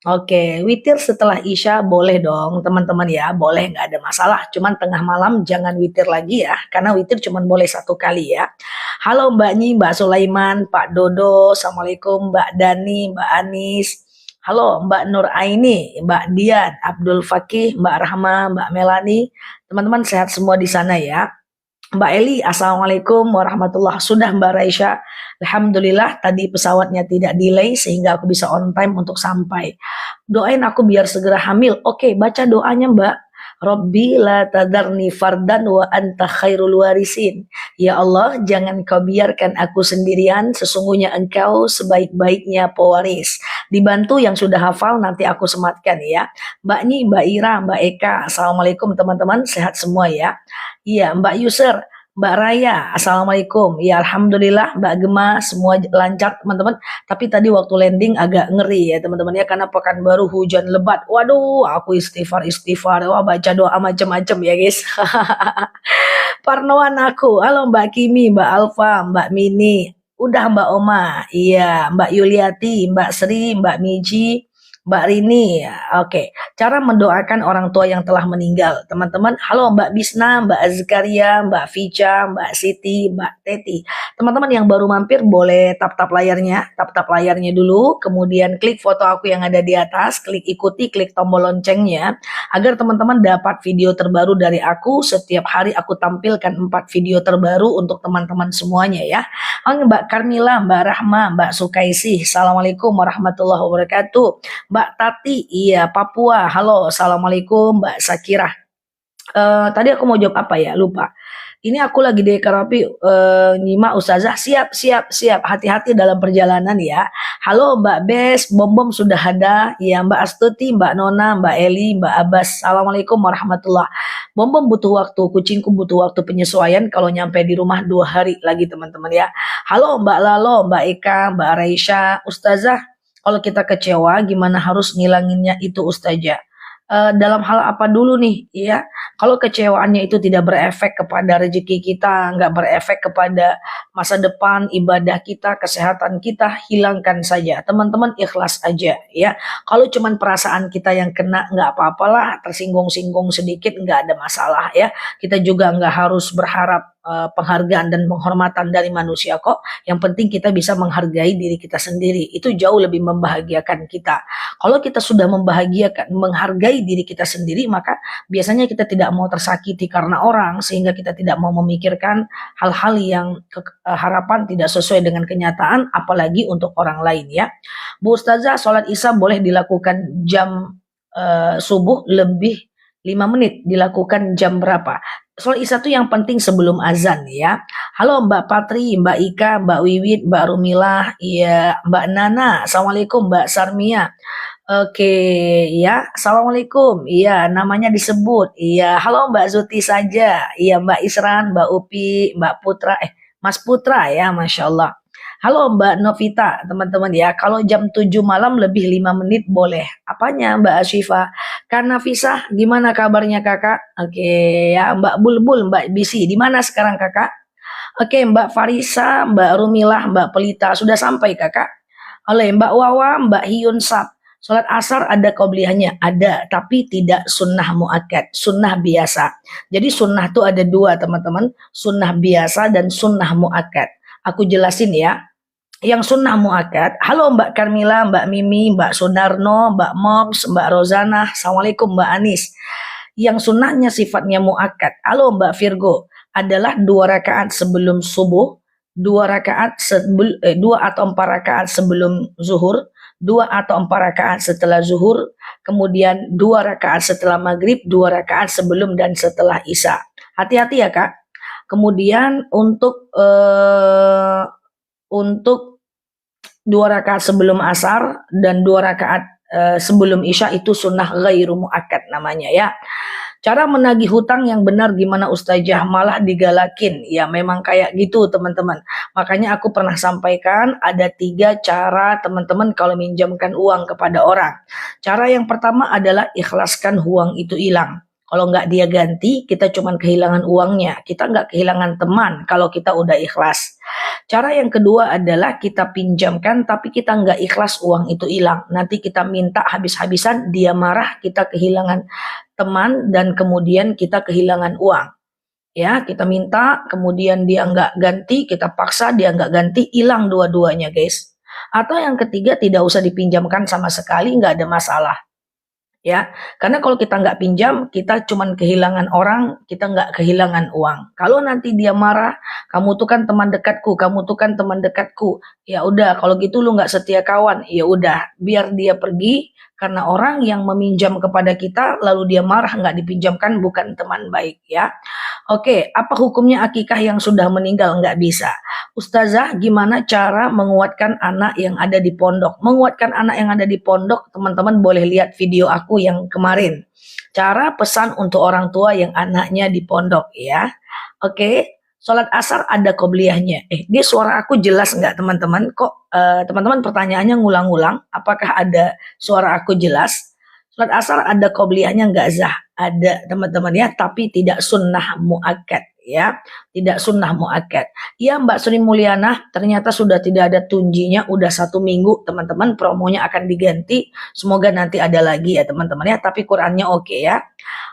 Oke, witir setelah Isya boleh dong teman-teman ya, boleh nggak ada masalah. Cuman tengah malam jangan witir lagi ya, karena witir cuman boleh satu kali ya. Halo Mbak Nyi, Mbak Sulaiman, Pak Dodo, Assalamualaikum Mbak Dani, Mbak Anis. Halo Mbak Nur Aini, Mbak Dian, Abdul Fakih, Mbak Rahma, Mbak Melani. Teman-teman sehat semua di sana ya. Mbak Eli, Assalamualaikum warahmatullah. Sudah Mbak Raisya, Alhamdulillah tadi pesawatnya tidak delay sehingga aku bisa on time untuk sampai. Doain aku biar segera hamil. Oke, baca doanya Mbak. Robbi la tadarni fardan wa anta khairul warisin. Ya Allah, jangan kau biarkan aku sendirian, sesungguhnya engkau sebaik-baiknya pewaris. Dibantu yang sudah hafal, nanti aku sematkan ya. Mbak Nyi, Mbak Ira, Mbak Eka, Assalamualaikum teman-teman, sehat semua ya. Iya, Mbak User, Mbak Raya, Assalamualaikum. Ya, Alhamdulillah, Mbak Gema, semua lancar teman-teman. Tapi tadi waktu landing agak ngeri ya teman-teman ya, karena Pekanbaru hujan lebat. Waduh, aku istighfar, wah baca doa macam-macam ya guys. Parnoan aku, halo Mbak Kimi, Mbak Alfa, Mbak Mini. Udah Mbak Oma, iya, Mbak Yuliati, Mbak Sri, Mbak Miji, Mbak Rini, ya, oke. Cara mendoakan orang tua yang telah meninggal. Teman-teman, halo Mbak Bisna, Mbak Azkaria, Mbak Fica, Mbak Siti, Mbak Teti. Teman-teman yang baru mampir boleh tap-tap layarnya dulu, kemudian klik foto aku yang ada di atas, klik ikuti, klik tombol loncengnya, agar teman-teman dapat video terbaru dari aku. Setiap hari aku tampilkan 4 video terbaru untuk teman-teman semuanya ya. Mbak Karmila, Mbak Rahma, Mbak Sukaisi, Assalamualaikum warahmatullahi wabarakatuh. Mbak Tati, iya Papua. Halo, Assalamualaikum Mbak Sakira. Tadi aku mau jawab apa ya? Lupa. Ini aku lagi di Karapi nyimak Ustazah. Siap, siap, siap. Hati-hati dalam perjalanan ya. Halo Mbak Bes, Bom sudah ada. Ya Mbak Astuti, Mbak Nona, Mbak Eli, Mbak Abbas. Assalamualaikum warahmatullah. Bom butuh waktu, kucingku butuh waktu penyesuaian kalau nyampe di rumah 2 hari lagi teman-teman ya. Halo Mbak Lalo, Mbak Eka, Mbak Raisya, Ustazah. Kalau kita kecewa, gimana harus ngilanginnya itu Ustazah? Dalam hal apa dulu nih ya, kalau kecewaannya itu tidak berefek kepada rezeki kita, nggak berefek kepada masa depan, ibadah kita, kesehatan kita, hilangkan saja teman-teman, ikhlas aja ya. Kalau cuman perasaan kita yang kena, nggak apa-apalah, tersinggung-singgung sedikit nggak ada masalah ya. Kita juga nggak harus berharap penghargaan dan penghormatan dari manusia kok. Yang penting kita bisa menghargai diri kita sendiri, itu jauh lebih membahagiakan kita. Kalau kita sudah membahagiakan, menghargai diri kita sendiri, maka biasanya kita tidak mau tersakiti karena orang, sehingga kita tidak mau memikirkan hal-hal yang harapan tidak sesuai dengan kenyataan, apalagi untuk orang lain ya. Bu Ustazah, sholat Isya boleh dilakukan jam subuh lebih 5 menit, dilakukan jam berapa? Sholat Isya itu yang penting sebelum azan ya. Halo Mbak Patri, Mbak Ika, Mbak Wiwit, Mbak Rumilah, ya Mbak Nana, Assalamualaikum Mbak Sarmia. Oke, ya, Assalamualaikum. Iya, namanya disebut. Iya, halo Mbak Zuti saja. Iya, Mbak Isran, Mbak Upi, Mbak Putra, Mas Putra ya, Masya Allah. Halo Mbak Novita, teman-teman ya. Kalau jam 7 malam lebih 5 menit boleh. Apanya Mbak Asyifa? Karena Fisah, gimana kabarnya kakak? Oke, ya Mbak Bulbul, Mbak Bisi, di mana sekarang kakak? Oke, Mbak Farisa, Mbak Rumilah, Mbak Pelita, sudah sampai kakak? Oleh Mbak Wawa, Mbak Hyun Sap. Sholat asar ada qobliyahnya? Ada, tapi tidak sunnah muakkad, sunnah biasa. Jadi sunnah itu ada 2 teman-teman, sunnah biasa dan sunnah muakkad. Aku jelasin ya. Yang sunnah muakkad, halo Mbak Karmila, Mbak Mimi, Mbak Sunarno, Mbak Moms, Mbak Rozana, Assalamualaikum Mbak Anis. Yang sunnahnya sifatnya muakkad, halo Mbak Virgo, adalah 2 rakaat sebelum subuh, 2 rakaat 2 atau 4 rakaat sebelum zuhur, 2 atau 4 rakaat setelah zuhur, kemudian 2 rakaat setelah maghrib, 2 rakaat sebelum dan setelah isya. Hati-hati ya kak. Kemudian untuk 2 rakaat sebelum asar dan 2 rakaat sebelum isya itu sunnah ghairu muakkad namanya ya. Cara menagih hutang yang benar gimana Ustazah? Malah digalakin. Ya memang kayak gitu teman-teman. Makanya aku pernah sampaikan ada 3 cara teman-teman kalau minjamkan uang kepada orang. Cara yang pertama adalah ikhlaskan uang itu hilang. Kalau nggak dia ganti, kita cuman kehilangan uangnya. Kita nggak kehilangan teman kalau kita udah ikhlas. Cara yang kedua adalah kita pinjamkan tapi kita nggak ikhlas uang itu hilang. Nanti kita minta habis-habisan, dia marah, kita kehilangan teman dan kemudian kita kehilangan uang. Ya, kita minta, kemudian dia nggak ganti, kita paksa dia nggak ganti, hilang dua-duanya guys. Atau yang ketiga, tidak usah dipinjamkan sama sekali, nggak ada masalah. Ya, karena kalau kita nggak pinjam, kita cuman kehilangan orang, kita nggak kehilangan uang. Kalau nanti dia marah, kamu tuh kan teman dekatku, kamu tuh kan teman dekatku. Ya udah, kalau gitu lu nggak setia kawan, ya udah, biar dia pergi. Karena orang yang meminjam kepada kita, lalu dia marah nggak dipinjamkan, bukan teman baik ya. Oke, apa hukumnya akikah yang sudah meninggal? Nggak bisa. Ustazah, gimana cara menguatkan anak yang ada di pondok? Menguatkan anak yang ada di pondok, teman-teman boleh lihat video aku yang kemarin. Cara pesan untuk orang tua yang anaknya di pondok ya. Oke, sholat asar ada qobliyahnya. Dia suara aku jelas nggak teman-teman? Kok teman-teman pertanyaannya ngulang-ngulang? Apakah ada suara aku jelas? Sholat asar ada qobliyahnya nggak Zah? Ada teman-teman ya, tapi tidak sunnah muakkad ya, tidak sunnah muakkad. Ya Mbak Sri Mulyana, ternyata sudah tidak ada tunjinya, udah 1 minggu teman-teman, promonya akan diganti. Semoga nanti ada lagi ya teman-teman ya, tapi Qurannya oke ya.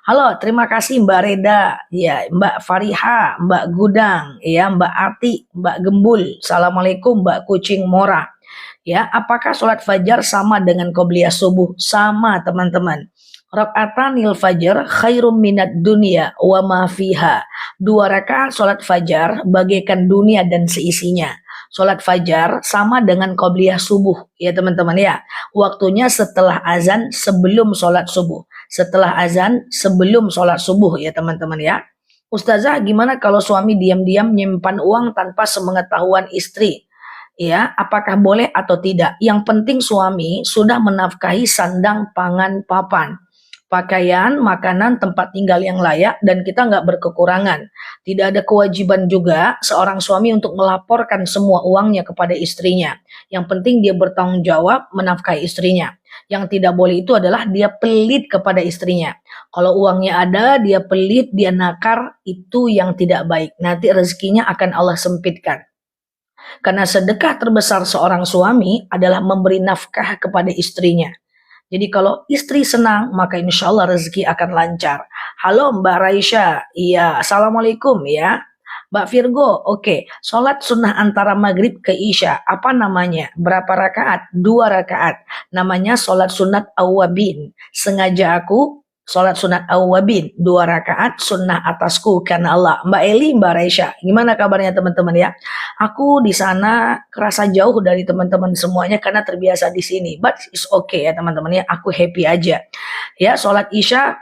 Halo, terima kasih Mbak Reda, ya Mbak Fariha, Mbak Gudang, ya Mbak Ati, Mbak Gembul. Assalamualaikum Mbak Kucing Mora. Ya, apakah sholat fajar sama dengan qobliyah subuh? Sama teman-teman. Rakaatanil fajar khairum minad dunia wa ma fiha. 2 rakaat sholat fajar bagaikan dunia dan seisinya. Sholat fajar sama dengan qobliyah subuh ya teman-teman ya. Waktunya setelah azan sebelum sholat subuh. Setelah azan sebelum sholat subuh ya teman-teman ya. Ustazah, gimana kalau suami diam-diam menyimpan uang tanpa sepengetahuan istri? Ya, apakah boleh atau tidak? Yang penting suami sudah menafkahi sandang, pangan, papan, pakaian, makanan, tempat tinggal yang layak, dan kita nggak berkekurangan. Tidak ada kewajiban juga seorang suami untuk melaporkan semua uangnya kepada istrinya. Yang penting dia bertanggung jawab menafkahi istrinya. Yang tidak boleh itu adalah dia pelit kepada istrinya. Kalau uangnya ada, dia pelit, dia nakar, itu yang tidak baik. Nanti rezekinya akan Allah sempitkan. Karena sedekah terbesar seorang suami adalah memberi nafkah kepada istrinya. Jadi kalau istri senang, maka insya Allah rezeki akan lancar. Halo Mbak Raisya, iya, Assalamualaikum ya. Mbak Virgo, oke, sholat sunnah antara maghrib ke isya, apa namanya? Berapa rakaat? 2 rakaat. Namanya sholat sunat awwabin. Sengaja aku sholat sunat awwabin, 2 rakaat sunnah atasku karena Allah. Mbak Eli, Mbak Raisya, gimana kabarnya teman-teman ya? Aku di sana kerasa jauh dari teman-teman semuanya karena terbiasa di sini. But it's okay ya teman-teman ya. Aku happy aja. Ya, sholat isya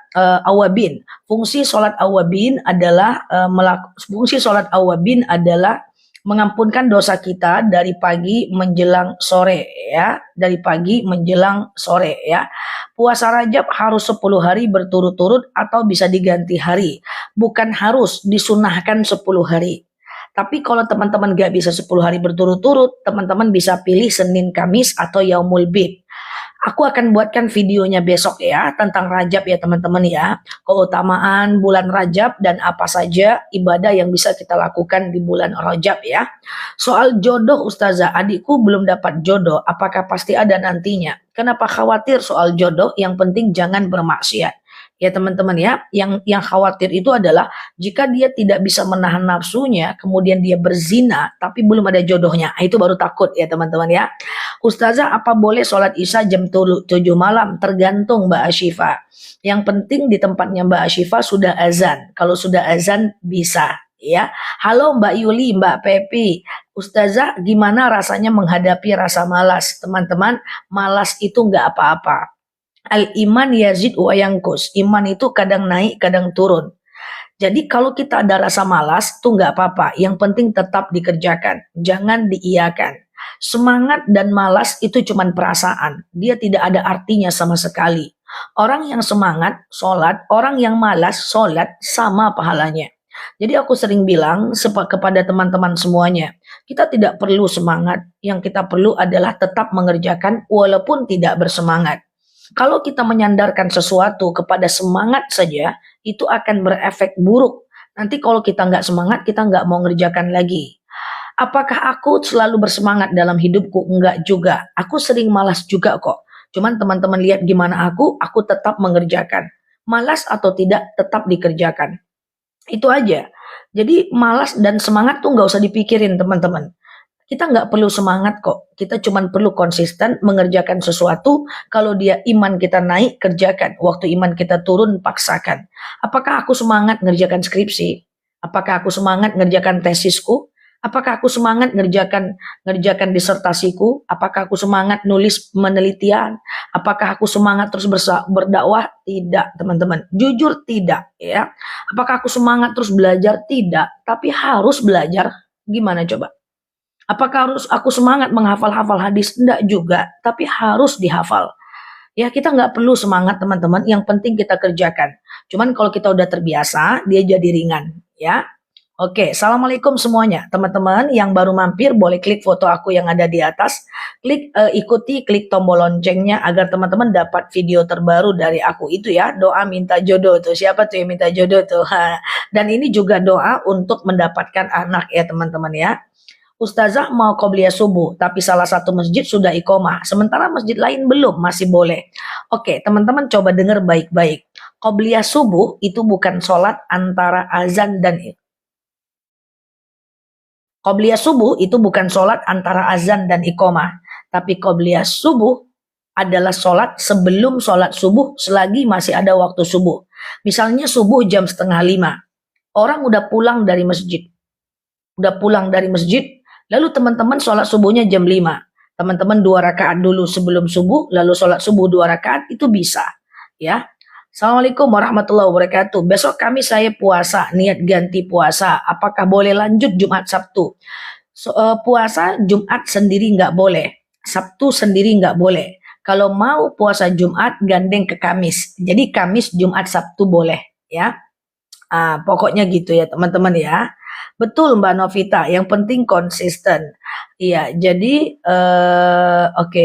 awabin. Fungsi sholat awabin adalah mengampunkan dosa kita dari pagi menjelang sore ya, dari pagi menjelang sore ya. Puasa Rajab harus 10 hari berturut-turut atau bisa diganti hari. Bukan harus, disunahkan 10 hari. Tapi kalau teman-teman gak bisa 10 hari berturut-turut, teman-teman bisa pilih Senin, Kamis, atau Yaumul Bid. Aku akan buatkan videonya besok ya, tentang Rajab ya teman-teman ya. Keutamaan bulan Rajab dan apa saja ibadah yang bisa kita lakukan di bulan Rajab ya. Soal jodoh Ustazah, adikku belum dapat jodoh, apakah pasti ada nantinya? Kenapa khawatir soal jodoh? Yang penting jangan bermaksiat. Ya teman-teman ya, yang khawatir itu adalah jika dia tidak bisa menahan nafsunya, kemudian dia berzina, tapi belum ada jodohnya, itu baru takut ya teman-teman ya. Ustazah, apa boleh sholat isya jam 7 malam? Tergantung Mbak Ashifa. Yang penting di tempatnya Mbak Ashifa sudah azan. Kalau sudah azan bisa ya. Halo Mbak Yuli, Mbak Pepi. Ustazah, gimana rasanya menghadapi rasa malas? Teman-teman, malas itu nggak apa-apa. Al-iman yazid wa yangkus. Iman itu kadang naik, kadang turun. Jadi kalau kita ada rasa malas, itu nggak apa-apa. Yang penting tetap dikerjakan. Jangan diiyakan. Semangat dan malas itu cuma perasaan. Dia tidak ada artinya sama sekali. Orang yang semangat, sholat. Orang yang malas, sholat, sama pahalanya. Jadi aku sering bilang kepada teman-teman semuanya, kita tidak perlu semangat. Yang kita perlu adalah tetap mengerjakan walaupun tidak bersemangat. Kalau kita menyandarkan sesuatu kepada semangat saja, itu akan berefek buruk. Nanti kalau kita nggak semangat, kita nggak mau ngerjakan lagi. Apakah aku selalu bersemangat dalam hidupku? Enggak juga. Aku sering malas juga kok. Cuman teman-teman lihat gimana aku tetap mengerjakan. Malas atau tidak, tetap dikerjakan. Itu aja. Jadi malas dan semangat tuh nggak usah dipikirin teman-teman. Kita nggak perlu semangat kok. Kita cuma perlu konsisten mengerjakan sesuatu. Kalau dia iman kita naik, kerjakan. Waktu iman kita turun, paksakan. Apakah aku semangat ngerjakan skripsi? Apakah aku semangat ngerjakan tesisku? Apakah aku semangat ngerjakan disertasiku? Apakah aku semangat nulis penelitian? Apakah aku semangat terus berdakwah? Tidak, teman-teman. Jujur tidak, ya. Apakah aku semangat terus belajar? Tidak, tapi harus belajar. Gimana coba? Apakah harus aku semangat menghafal-hafal hadis? Enggak juga, tapi harus dihafal. Ya, kita nggak perlu semangat teman-teman, yang penting kita kerjakan. Cuman kalau kita udah terbiasa, dia jadi ringan. Ya, oke. Assalamualaikum semuanya. Teman-teman yang baru mampir, boleh klik foto aku yang ada di atas. Ikuti, klik tombol loncengnya agar teman-teman dapat video terbaru dari aku. Itu ya, doa minta jodoh tuh. Siapa tuh yang minta jodoh tuh? Dan ini juga doa untuk mendapatkan anak ya teman-teman ya. Ustazah mau qobliyah subuh, tapi salah satu masjid sudah iqomah, sementara masjid lain belum, masih boleh. Oke, teman-teman coba dengar baik-baik. Qobliyah subuh itu bukan sholat antara azan dan Qobliyah subuh itu bukan sholat antara azan dan iqomah, tapi qobliyah subuh adalah sholat sebelum sholat subuh selagi masih ada waktu subuh. Misalnya subuh jam 4:30, orang udah pulang dari masjid. Lalu teman-teman sholat subuhnya jam 5. Teman-teman 2 rakaat dulu sebelum subuh, lalu sholat subuh 2 rakaat, itu bisa. Ya. Assalamualaikum warahmatullahi wabarakatuh. Besok kami saya puasa, niat ganti puasa. Apakah boleh lanjut Jumat Sabtu? Puasa Jumat sendiri nggak boleh. Sabtu sendiri nggak boleh. Kalau mau puasa Jumat, gandeng ke Kamis. Jadi Kamis, Jumat, Sabtu boleh. Ya. Pokoknya gitu ya teman-teman ya. Betul Mbak Novita, yang penting konsisten. Iya, jadi oke.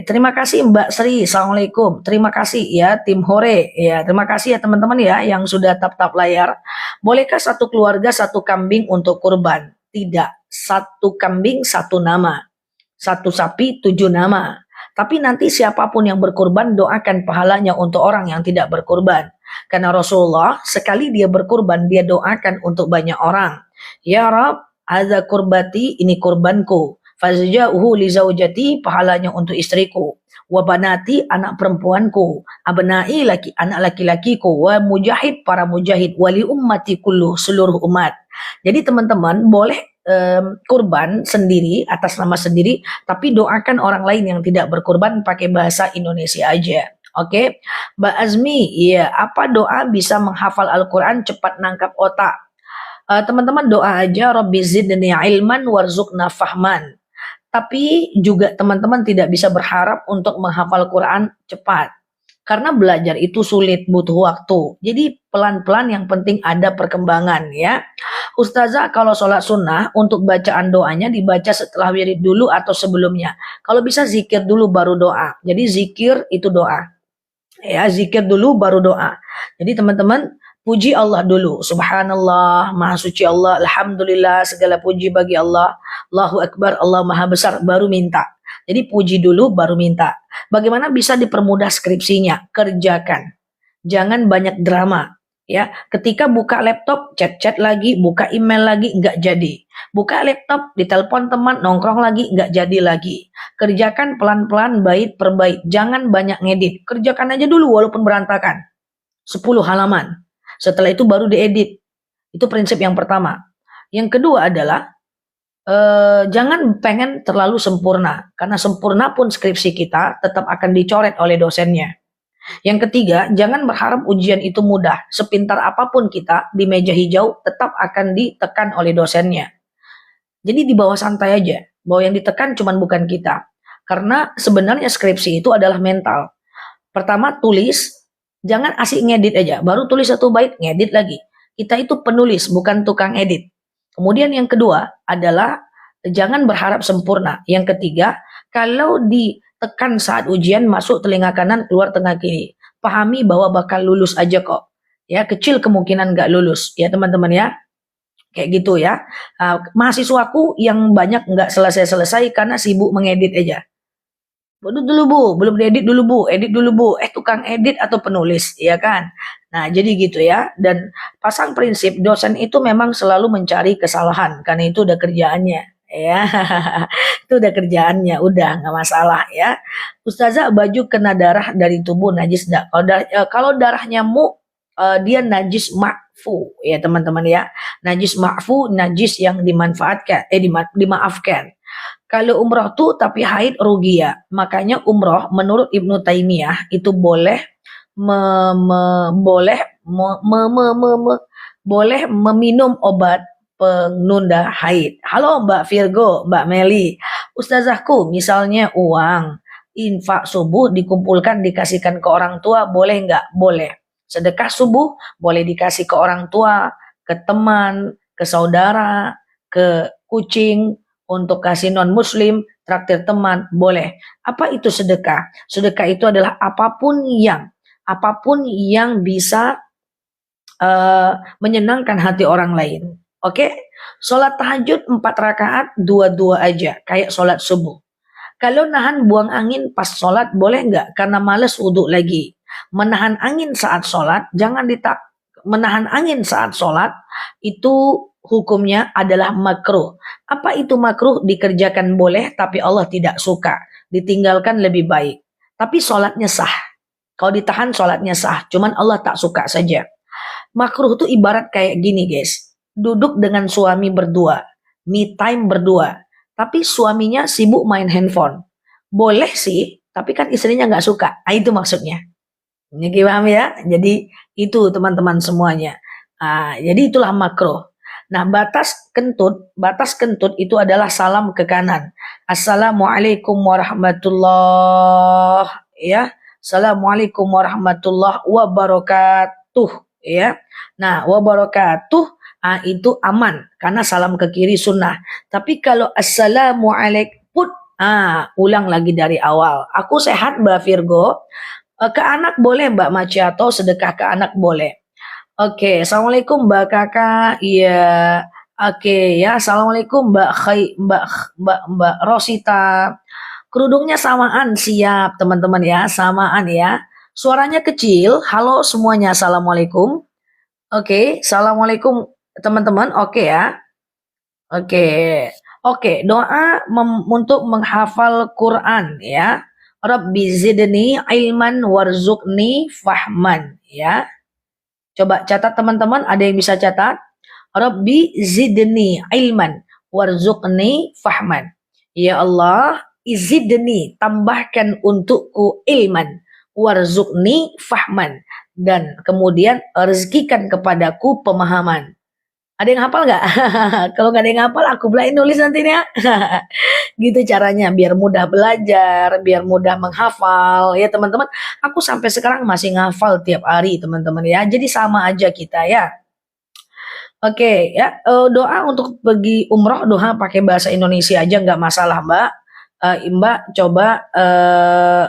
Terima kasih Mbak Sri. Assalamualaikum. Terima kasih ya tim Hore. Ya, terima kasih ya teman-teman ya yang sudah tap-tap layar. Bolehkah satu keluarga satu kambing untuk kurban? Tidak. Satu kambing satu nama. Satu sapi 7 nama. Tapi nanti siapapun yang berkurban, doakan pahalanya untuk orang yang tidak berkurban. Karena Rasulullah sekali dia berkurban, dia doakan untuk banyak orang. Ya Rab, hadza kurbati, ini kurbanku. Fazja'uhu li zaujati, pahalanya untuk istriku. Wa banati, anak perempuanku. Abnai, anak laki-lakiku. Wa mujahid, para mujahid. Wali ummati kullu, seluruh umat. Jadi teman-teman boleh kurban sendiri atas nama sendiri, tapi doakan orang lain yang tidak berkurban pakai bahasa Indonesia aja. Oke, Mbak Azmi, iya, apa doa bisa menghafal Al-Quran cepat nangkap otak? Teman-teman doa aja, Rabbi zidni ilman warzuqna fahman. Tapi juga teman-teman tidak bisa berharap untuk menghafal Quran cepat. Karena belajar itu sulit, butuh waktu. Jadi pelan-pelan, yang penting ada perkembangan ya. Ustazah, kalau sholat sunnah untuk bacaan doanya dibaca setelah wirid dulu atau sebelumnya? Kalau bisa zikir dulu baru doa. Jadi zikir itu doa. Ya, zikir dulu baru doa. Jadi teman-teman puji Allah dulu. Subhanallah, Maha Suci Allah, Alhamdulillah, segala puji bagi Allah. Allahu Akbar, Allah Maha Besar, baru minta. Jadi puji dulu baru minta. Bagaimana bisa dipermudah skripsinya? Kerjakan. Jangan banyak drama. Ya, ketika buka laptop, chat-chat lagi, buka email lagi, nggak jadi. Buka laptop, ditelepon teman, nongkrong lagi, nggak jadi lagi. Kerjakan pelan-pelan, bait per bait. Jangan banyak ngedit. Kerjakan aja dulu walaupun berantakan. 10 halaman. Setelah itu baru diedit. Itu prinsip yang pertama. Yang kedua adalah jangan pengen terlalu sempurna. Karena sempurna pun skripsi kita tetap akan dicoret oleh dosennya. Yang ketiga, jangan berharap ujian itu mudah. Sepintar apapun kita di meja hijau tetap akan ditekan oleh dosennya. Jadi di bawah santai aja. Bahwa yang ditekan cuman bukan kita. Karena sebenarnya skripsi itu adalah mental. Pertama tulis, jangan asik ngedit aja. Baru tulis 1 bait, ngedit lagi. Kita itu penulis, bukan tukang edit. Kemudian yang kedua adalah jangan berharap sempurna. Yang ketiga, kalau di tekan saat ujian, masuk telinga kanan, keluar telinga kiri. Pahami bahwa bakal lulus aja kok. Ya, kecil kemungkinan nggak lulus. Ya teman-teman ya. Kayak gitu ya. Mahasiswaku yang banyak nggak selesai-selesai karena sibuk mengedit aja. Dulu bu, belum diedit dulu bu, edit dulu bu. Tukang edit atau penulis, ya kan? Nah, jadi gitu ya. Dan pasang prinsip dosen itu memang selalu mencari kesalahan karena itu udah kerjaannya. Ya, itu udah kerjaannya, udah nggak masalah ya. Ustazah, baju kena darah dari tubuh najis enggak? Kalau darahnya dia najis ma'fu ya teman-teman ya. Najis ma'fu, najis yang dimanfaatkan, dimaafkan. Kalau umroh tuh tapi haid rugi ya. Makanya umroh menurut Ibnu Taimiyah itu boleh boleh meminum obat penunda haid. Halo Mbak Virgo, Mbak Meli. Ustazahku, misalnya uang infak subuh dikumpulkan dikasihkan ke orang tua, boleh nggak? Boleh. Sedekah subuh boleh dikasih ke orang tua, ke teman, ke saudara, ke kucing, untuk kasih non muslim, traktir teman, boleh. Apa itu sedekah? Sedekah itu adalah apapun yang bisa menyenangkan hati orang lain. Oke? Sholat tahajud 4 rakaat, 2-2 aja, kayak sholat subuh. Kalau nahan buang angin pas sholat boleh nggak? Karena males wudhu lagi. Menahan angin saat sholat, menahan angin saat sholat itu hukumnya adalah makruh. Apa itu makruh? Dikerjakan boleh, tapi Allah tidak suka. Ditinggalkan lebih baik. Tapi sholatnya sah. Kalau ditahan sholatnya sah, cuman Allah tak suka saja. Makruh itu ibarat kayak gini guys. Duduk dengan suami berdua, me time berdua. Tapi suaminya sibuk main handphone. Boleh sih, tapi kan istrinya nggak suka. Itu maksudnya. Ini paham ya? Jadi itu teman-teman semuanya. Jadi itulah makruh. Nah, batas kentut itu adalah salam ke kanan. Assalamualaikum warahmatullahi ya. Assalamualaikum warahmatullahi wabarakatuh ya. Nah, wabarakatuh itu aman karena salam ke kiri sunnah. Tapi kalau assalamualaikum ulang lagi dari awal. Aku sehat Mbak Virgo. Ke anak boleh Mbak Maciato, sedekah ke anak boleh. Oke, assalamualaikum Mbak Kakak. Iya. Oke ya, assalamualaikum Mbak Rosita. Kerudungnya samaan, siap teman-teman ya, samaan ya. Suaranya kecil. Halo semuanya, assalamualaikum. Oke, assalamualaikum teman-teman. Oke ya. Oke, doa untuk menghafal Quran ya. Rabbi zidni ilman warzuqni fahman ya. Coba catat teman-teman, ada yang bisa catat? Rabbi zidni ilman warzuqni fahman. Ya Allah, zidni, tambahkan untukku ilman warzuqni fahman, dan kemudian rezekikan kepadaku pemahaman. Ada yang hafal nggak? Kalau nggak ada yang hafal, aku belain nulis nanti ya. Gitu caranya, biar mudah belajar, biar mudah menghafal ya teman-teman. Aku sampai sekarang masih ngafal tiap hari teman-teman ya. Jadi sama aja kita ya. Oke ya, doa untuk pergi umroh, doa pakai bahasa Indonesia aja nggak masalah Mbak.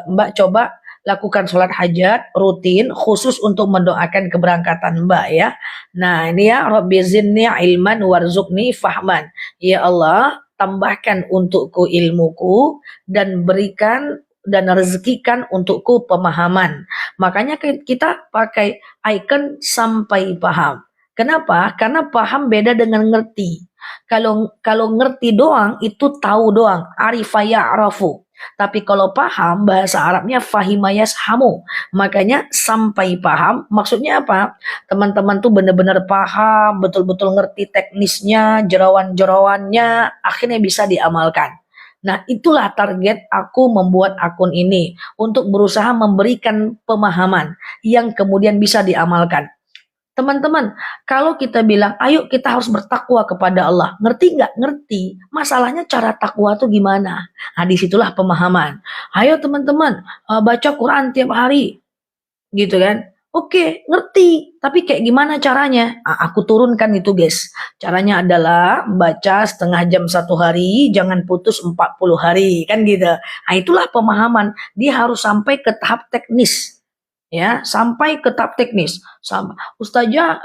Mbak coba lakukan sholat hajat rutin khusus untuk mendoakan keberangkatan Mbak ya. Nah ini ya, Rabbi zidni ilman warzuqni fahman. Ya Allah, tambahkan untukku ilmuku dan berikan dan rezekikan untukku pemahaman. Makanya kita pakai icon sampai paham. Kenapa? Karena paham beda dengan ngerti. Kalau ngerti doang itu tahu doang, arifaya arafu. Tapi kalau paham, bahasa Arabnya fahimayas hamu. Makanya sampai paham, maksudnya apa? Teman-teman tuh benar-benar paham, betul-betul ngerti teknisnya, jerawan-jerawannya, akhirnya bisa diamalkan. Nah, itulah target aku membuat akun ini, untuk berusaha memberikan pemahaman yang kemudian bisa diamalkan. Teman-teman, kalau kita bilang, ayo kita harus bertakwa kepada Allah. Ngerti nggak? Ngerti. Masalahnya cara takwa itu gimana? Nah, disitulah pemahaman. Ayo teman-teman, baca Quran tiap hari. Gitu kan. Oke, ngerti. Tapi kayak gimana caranya? Aku turunkan itu, guys. Caranya adalah baca setengah jam satu hari, jangan putus 40 hari, kan gitu. Nah, itulah pemahaman. Dia harus sampai ke tahap teknis. Ya, sampai ke tahap teknis. Ustazah,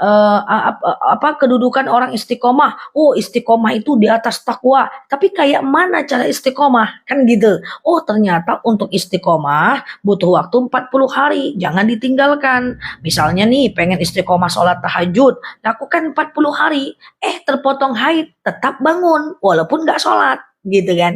apa kedudukan orang istiqomah? Oh, istiqomah itu di atas takwa. Tapi kayak mana cara istiqomah? Kan gitu. Oh, ternyata untuk istiqomah butuh waktu 40 hari. Jangan ditinggalkan. Misalnya nih, pengen istiqomah sholat tahajud. Lakukan 40 hari. Terpotong haid. Tetap bangun. Walaupun nggak sholat. Gitu kan.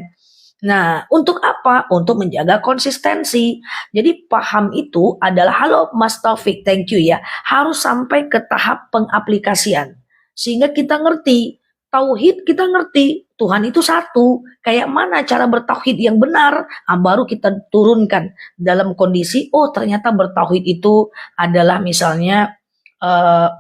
Nah, untuk apa? Untuk menjaga konsistensi. Jadi paham itu adalah, halo Mas Taufik, thank you ya. Harus sampai ke tahap pengaplikasian. Sehingga kita ngerti, tauhid kita ngerti, Tuhan itu satu. Kayak mana cara bertauhid yang benar? Baru kita turunkan dalam kondisi, oh ternyata bertauhid itu adalah misalnya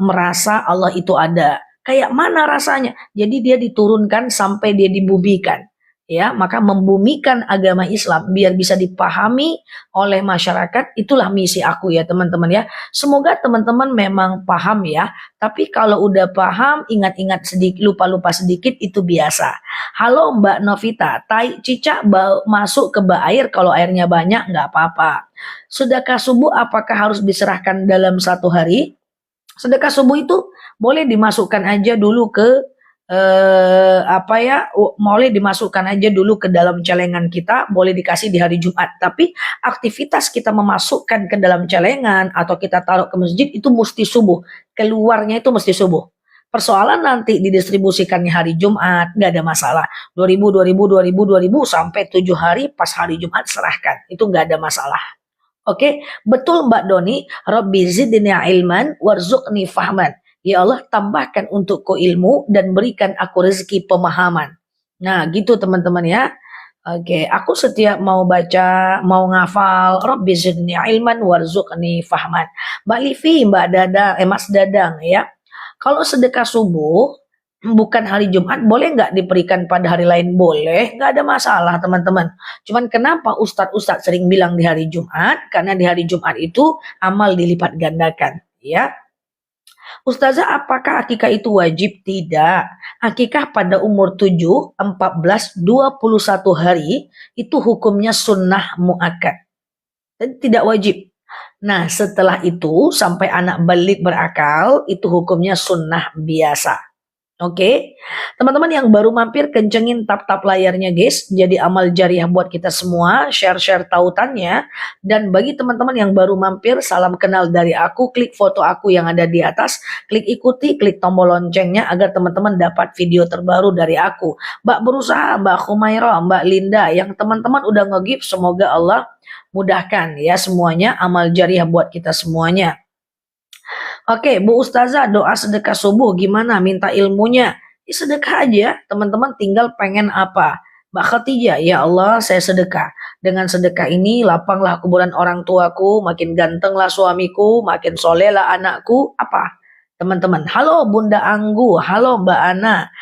merasa Allah itu ada. Kayak mana rasanya? Jadi dia diturunkan sampai dia dibumikan. Ya, maka membumikan agama Islam biar bisa dipahami oleh masyarakat, itulah misi aku ya teman-teman ya. Semoga teman-teman memang paham ya. Tapi kalau udah paham, ingat-ingat sedikit, lupa-lupa sedikit itu biasa. Halo Mbak Novita, tai cicak masuk ke bak air, kalau airnya banyak nggak apa-apa. Sedekah subuh apakah harus diserahkan dalam satu hari? Sedekah subuh itu boleh dimasukkan aja dulu ke boleh dimasukkan aja dulu ke dalam celengan kita, boleh dikasih di hari Jumat. Tapi aktivitas kita memasukkan ke dalam celengan atau kita taruh ke masjid itu mesti subuh. Keluarnya itu mesti subuh. Persoalan nanti didistribusikannya hari Jumat, nggak ada masalah. 2000, 2000, 2000, 2000 sampai 7 hari, pas hari Jumat serahkan. Itu nggak ada masalah. Oke, betul Mbak Doni. Rabbi zidni ilman warzuqni fahman. Ya Allah, tambahkan untukku ilmu dan berikan aku rezeki pemahaman. Nah, gitu teman-teman ya. Oke, aku setiap mau baca, mau ngafal, Rabbi zidni ilman warzuqni fahman. Mbak Livi, Mbak Dadang, Mas Dadang ya. Kalau sedekah subuh, bukan hari Jumat, boleh nggak diberikan pada hari lain? Boleh, nggak ada masalah teman-teman. Cuman kenapa Ustadz sering bilang di hari Jumat? Karena di hari Jumat itu amal dilipat gandakan. Ya, Ustazah, apakah akikah itu wajib? Tidak. Akikah pada umur 7, 14, 21 hari itu hukumnya sunnah muakkad. Dan tidak wajib. Nah, setelah itu sampai anak balik berakal itu hukumnya sunnah biasa. Oke, teman-teman yang baru mampir kencengin tap-tap layarnya guys, jadi amal jariah buat kita semua, share-share tautannya. Dan bagi teman-teman yang baru mampir, salam kenal dari aku, klik foto aku yang ada di atas, klik ikuti, klik tombol loncengnya agar teman-teman dapat video terbaru dari aku. Mbak Berusaha, Mbak Khumaira, Mbak Linda, yang teman-teman udah nge-give, semoga Allah mudahkan ya semuanya, amal jariah buat kita semuanya. Oke, Bu Ustazah, doa sedekah subuh gimana? Minta ilmunya. Ya, sedekah aja, teman-teman tinggal pengen apa. Mbak Khatijah, ya Allah saya sedekah. Dengan sedekah ini lapanglah kuburan orang tuaku, makin gantenglah suamiku, makin solehlah anakku. Apa? Teman-teman, halo Bunda Anggu, halo Mbak Ana.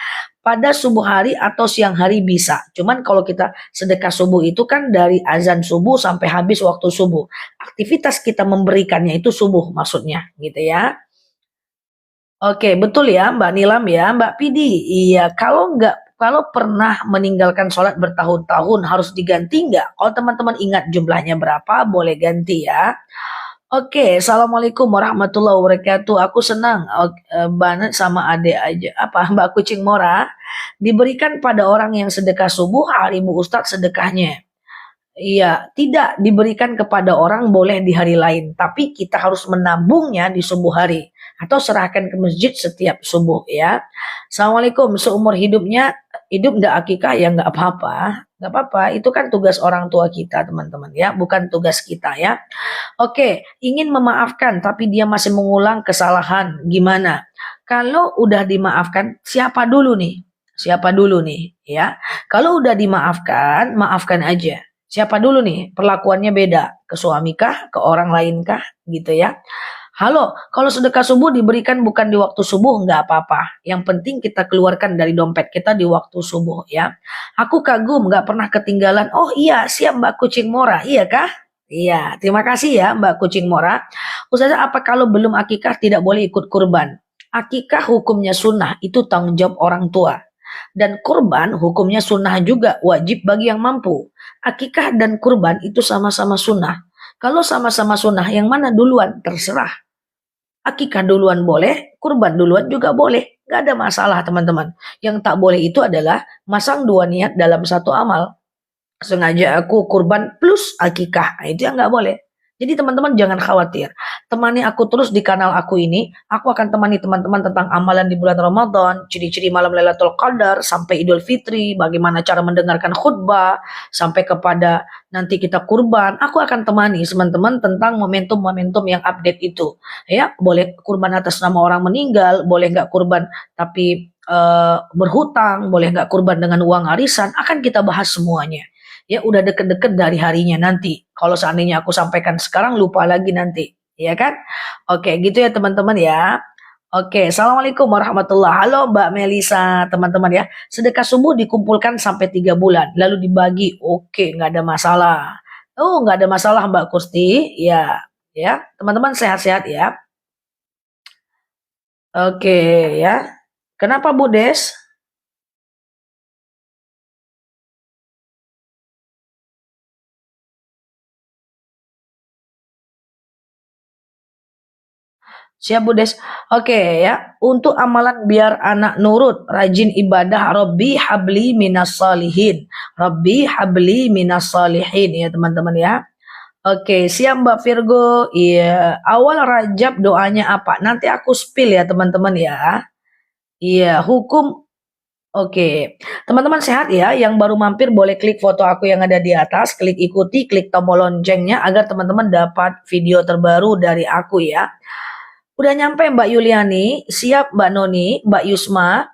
Pada subuh hari atau siang hari bisa. Cuman kalau kita sedekah subuh itu kan dari azan subuh sampai habis waktu subuh. Aktivitas kita memberikannya itu subuh maksudnya gitu ya. Oke, betul ya Mbak Nilam ya, Mbak Pidi. Iya, kalau pernah meninggalkan sholat bertahun-tahun harus diganti nggak? Kalau teman-teman ingat jumlahnya berapa, boleh ganti ya. Oke, assalamualaikum warahmatullahi wabarakatuh. Aku senang banget sama adek aja. Mbak Kucing Mora diberikan pada orang yang sedekah subuh hari Bu Ustadz sedekahnya. Iya, tidak diberikan kepada orang boleh di hari lain, tapi kita harus menabungnya di subuh hari atau serahkan ke masjid setiap subuh ya. Assalamualaikum, seumur hidupnya hidup nggak akikah ya nggak apa-apa, nggak apa-apa. Itu kan tugas orang tua kita teman-teman ya, bukan tugas kita ya. Oke, ingin memaafkan tapi dia masih mengulang kesalahan, gimana? Kalau udah dimaafkan, siapa dulu nih? Siapa dulu nih ya? Kalau udah dimaafkan, maafkan aja. Siapa dulu nih? Perlakuannya beda. Ke suami kah? Ke orang lain kah? Gitu ya. Halo, kalau sedekah subuh diberikan bukan di waktu subuh, nggak apa-apa. Yang penting kita keluarkan dari dompet kita di waktu subuh ya. Aku kagum, nggak pernah ketinggalan. Oh iya, siap Mbak Kucing Mora. Iya kah? Iya, terima kasih ya Mbak Kucing Mora. Ustazah, apa kalau belum akikah tidak boleh ikut kurban? Akikah hukumnya sunnah, itu tanggung jawab orang tua. Dan kurban hukumnya sunnah juga, wajib bagi yang mampu. Akikah dan kurban itu sama-sama sunnah. Kalau sama-sama sunnah, yang mana duluan? Terserah. Akikah duluan boleh, kurban duluan juga boleh. Gak ada masalah teman-teman. Yang tak boleh itu adalah masang dua niat dalam satu amal. Sengaja aku kurban plus akikah. Nah, itu yang nggak boleh. Jadi teman-teman jangan khawatir. Temani aku terus di kanal aku ini. Aku akan temani teman-teman tentang amalan di bulan Ramadan, ciri-ciri malam Lailatul Qadar, sampai Idul Fitri, bagaimana cara mendengarkan khutbah, sampai kepada nanti kita kurban. Aku akan temani teman-teman tentang momentum-momentum yang update itu. Ya, boleh kurban atas nama orang meninggal, boleh nggak kurban tapi berhutang, boleh nggak kurban dengan uang arisan, akan kita bahas semuanya. Ya udah deket-deket dari harinya nanti. Kalau seandainya aku sampaikan sekarang lupa lagi nanti, ya kan? Oke, gitu ya teman-teman ya. Oke, assalamualaikum warahmatullah. Halo Mbak Melisa, teman-teman ya. Sedekah subuh dikumpulkan sampai 3 bulan, lalu dibagi. Oke, nggak ada masalah. Oh, nggak ada masalah Mbak Kurti. Ya, teman-teman sehat-sehat ya. Oke, ya. Kenapa Bu Des? Siap Bu Des. Oke ya, untuk amalan biar anak nurut, rajin ibadah, Rabbi habli minas salihin. Rabbi habli minas salihin ya teman-teman ya. Oke, siap Mbak Virgo. Iya, awal Rajab doanya apa? Nanti aku spill ya teman-teman ya. Iya, hukum. Oke, teman-teman sehat ya. Yang baru mampir boleh klik foto aku yang ada di atas, klik ikuti, klik tombol loncengnya agar teman-teman dapat video terbaru dari aku ya. Udah nyampe Mbak Yuliani, siap Mbak Noni, Mbak Yusma.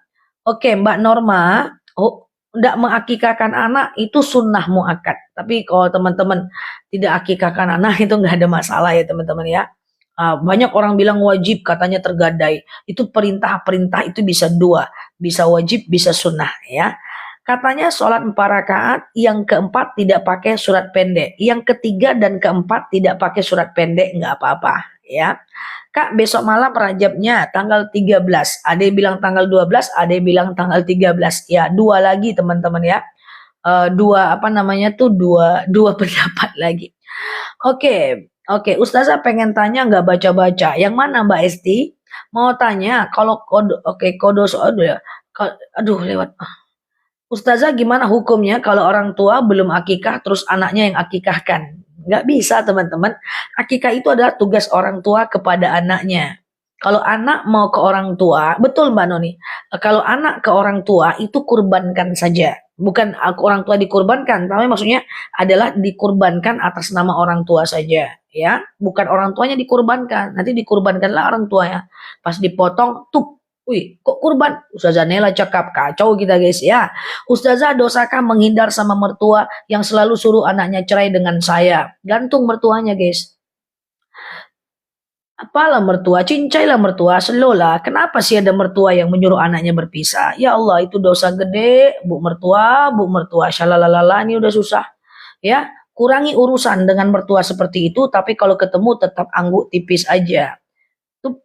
Oke, Mbak Norma, oh, enggak mengakikahkan anak itu sunnah muakkad. Tapi kalau teman-teman tidak akikahkan anak itu enggak ada masalah ya teman-teman ya. Banyak orang bilang wajib, katanya tergadai. Itu perintah-perintah itu bisa dua, bisa wajib, bisa sunnah ya. Katanya sholat 4 rakaat, yang keempat tidak pakai surat pendek, yang ketiga dan keempat tidak pakai surat pendek, nggak apa-apa ya. Kak, besok malam Rajabnya tanggal 13. Ada yang bilang tanggal 12, ada yang bilang tanggal 13. Ya, dua lagi teman-teman ya. Dua apa namanya tuh dua dua pendapat lagi. Oke, oke. Ustazah pengen tanya nggak baca-baca. Yang mana Mbak Esti? Mau tanya kalau kode, oke kode soal ya. Aduh lewat. Ustazah gimana hukumnya kalau orang tua belum akikah terus anaknya yang akikahkan? Nggak bisa teman-teman. Akikah itu adalah tugas orang tua kepada anaknya. Kalau anak mau ke orang tua, betul Mbak Noni. Kalau anak ke orang tua itu kurbankan saja. Bukan orang tua dikurbankan, tapi maksudnya adalah dikurbankan atas nama orang tua saja, ya. Bukan orang tuanya dikurbankan, nanti dikurbankanlah orang tuanya. Pas dipotong, tuh, wih, kok kurban? Ustazah Nela cakap, kacau kita guys ya. Ustazah, dosakah menghindar sama mertua yang selalu suruh anaknya cerai dengan saya? Gantung mertuanya guys. Apalah mertua, cincailah mertua, slow lah. Kenapa sih ada mertua yang menyuruh anaknya berpisah? Ya Allah, itu dosa gede, Bu mertua, shalalalala, ini udah susah. Ya, kurangi urusan dengan mertua seperti itu, tapi kalau ketemu tetap angguk tipis aja. Tuh,